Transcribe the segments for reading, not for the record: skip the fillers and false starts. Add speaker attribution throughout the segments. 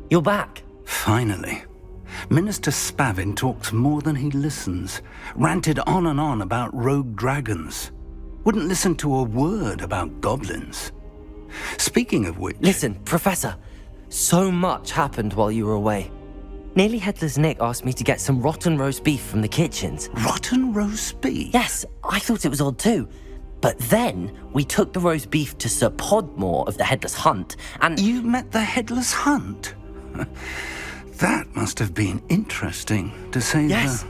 Speaker 1: You're back.
Speaker 2: Finally. Minister Spavin talks more than he listens. Ranted on and on about rogue dragons. Wouldn't listen to a word about goblins. Speaking of which...
Speaker 1: Listen, Professor. So much happened while you were away. Nearly Headless Nick asked me to get some rotten roast beef from the kitchens.
Speaker 2: Rotten roast beef?
Speaker 1: Yes, I thought it was odd too. But then we took the roast beef to Sir Podmore of the Headless Hunt, and...
Speaker 2: You met the Headless Hunt? That must have been interesting, to say
Speaker 1: Yes.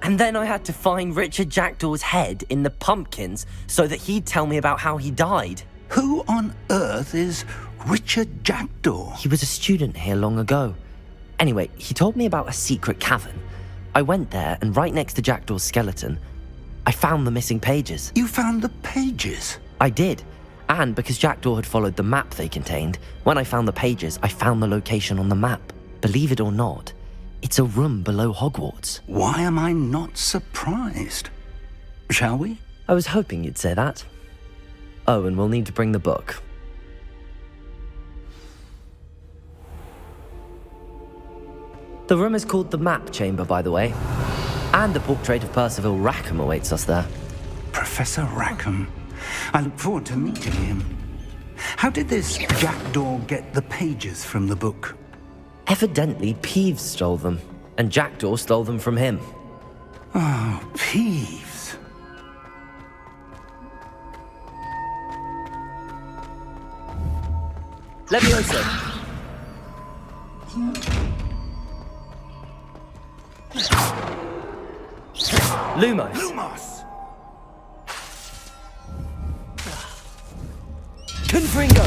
Speaker 1: And then I had to find Richard Jackdaw's head in the pumpkins so that he'd tell me about how he died.
Speaker 2: Who on earth is Richard Jackdaw?
Speaker 1: He was a student here long ago. Anyway, he told me about a secret cavern. I went there, and right next to Jackdaw's skeleton, I found the missing pages.
Speaker 2: You found the pages?
Speaker 1: I did. And because Jackdaw had followed the map they contained, when I found the pages, I found the location on the map. Believe it or not, it's a room below Hogwarts.
Speaker 2: Why am I not surprised? Shall we?
Speaker 1: I was hoping you'd say that. Oh, and we'll need to bring the book. The room is called the Map Chamber, by the way. And the portrait of Percival Rackham awaits us there.
Speaker 2: Professor Rackham. I look forward to meeting him. How did this Jackdaw get the pages from the book?
Speaker 1: Evidently, Peeves stole them, and Jackdaw stole them from him.
Speaker 2: Oh, Peeves.
Speaker 1: Levioso! Lumos!
Speaker 2: Lumos!
Speaker 1: Confringo!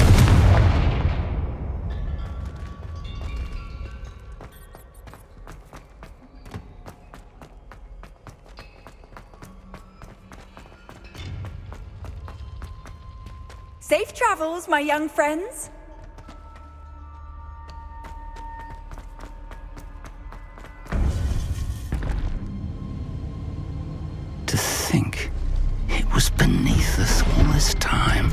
Speaker 3: Safe travels, my young friends.
Speaker 2: To think it was beneath us all this time.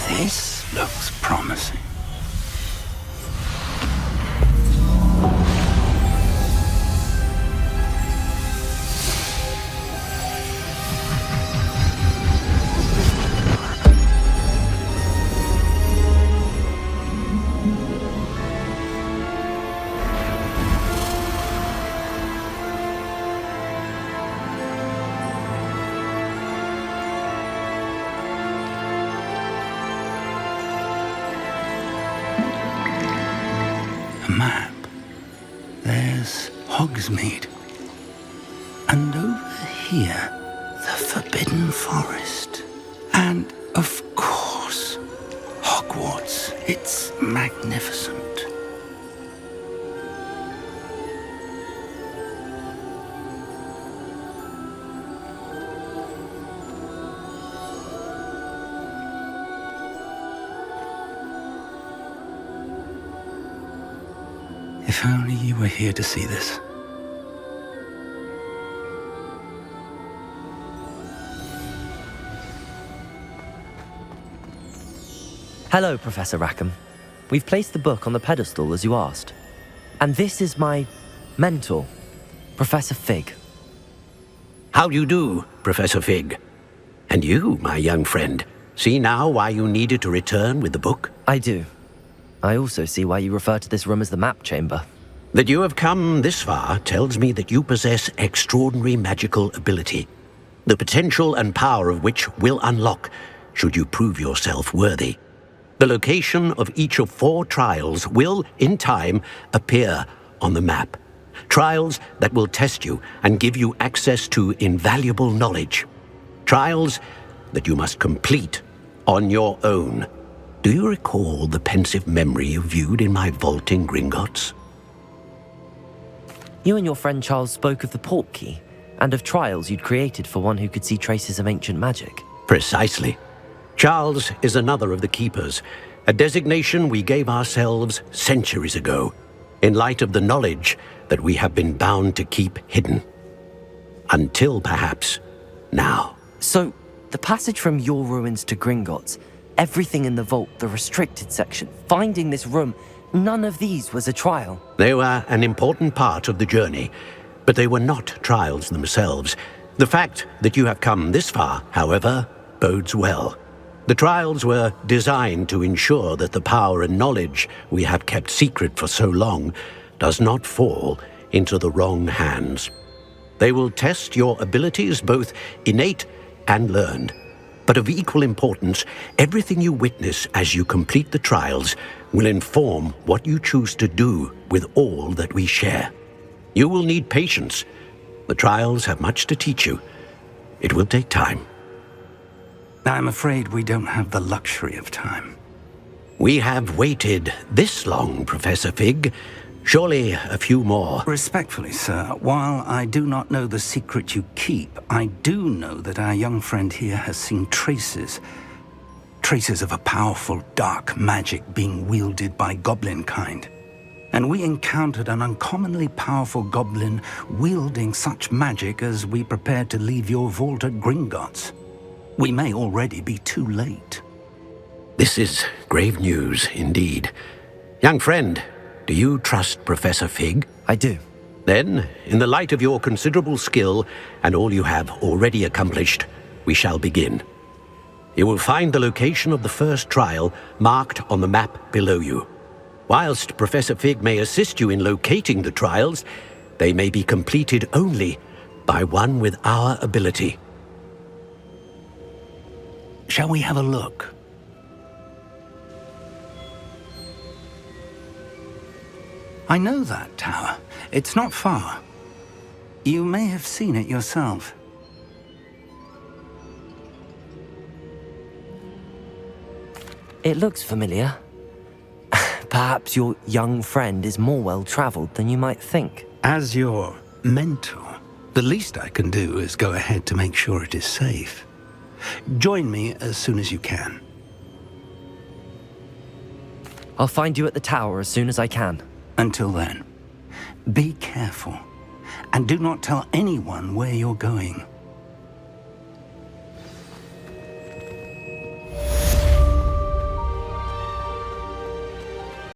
Speaker 2: This looks promising. A map. There's Hogsmeade. And over here, the Forbidden Forest. And, of course, Hogwarts. It's magnificent. If only you were here to see this.
Speaker 1: Hello, Professor Rackham. We've placed the book on the pedestal as you asked. And this is my mentor, Professor Fig.
Speaker 4: How do you do, Professor Fig? And you, my young friend, see now why you needed to return with the book?
Speaker 1: I do. I also see why you refer to this room as the Map Chamber.
Speaker 4: That you have come this far tells me that you possess extraordinary magical ability, the potential and power of which will unlock should you prove yourself worthy. The location of each of 4 trials will, in time, appear on the map. Trials that will test you and give you access to invaluable knowledge. Trials that you must complete on your own. Do you recall the pensive memory you viewed in my vault in Gringotts?
Speaker 1: You and your friend Charles spoke of the port key and of trials you'd created for one who could see traces of ancient magic.
Speaker 4: Precisely. Charles is another of the Keepers, a designation we gave ourselves centuries ago, in light of the knowledge that we have been bound to keep hidden. Until, perhaps, now.
Speaker 1: So, the passage from your ruins to Gringotts, everything in the vault, the restricted section, finding this room, none of these was a trial.
Speaker 4: They were an important part of the journey, but they were not trials themselves. The fact that you have come this far, however, bodes well. The trials were designed to ensure that the power and knowledge we have kept secret for so long does not fall into the wrong hands. They will test your abilities, both innate and learned. But of equal importance, everything you witness as you complete the trials will inform what you choose to do with all that we share. You will need patience. The trials have much to teach you. It will take time.
Speaker 2: I'm afraid we don't have the luxury of time.
Speaker 4: We have waited this long, Professor Fig. Surely a few more.
Speaker 2: Respectfully, sir, while I do not know the secret you keep, I do know that our young friend here has seen traces of a powerful dark magic being wielded by goblin kind. And we encountered an uncommonly powerful goblin wielding such magic as we prepared to leave your vault at Gringotts. We may already be too late.
Speaker 4: This is grave news indeed. Young friend, do you trust Professor Fig?
Speaker 1: I do.
Speaker 4: Then, in the light of your considerable skill and all you have already accomplished, we shall begin. You will find the location of the first trial marked on the map below you. Whilst Professor Fig may assist you in locating the trials, they may be completed only by one with our ability.
Speaker 2: Shall we have a look? I know that tower. It's not far. You may have seen it yourself.
Speaker 1: It looks familiar. Perhaps your young friend is more well-traveled than you might think.
Speaker 2: As your mentor, the least I can do is go ahead to make sure it is safe. Join me as soon as you can.
Speaker 1: I'll find you at the tower as soon as I can.
Speaker 2: Until then, be careful, and do not tell anyone where you're going.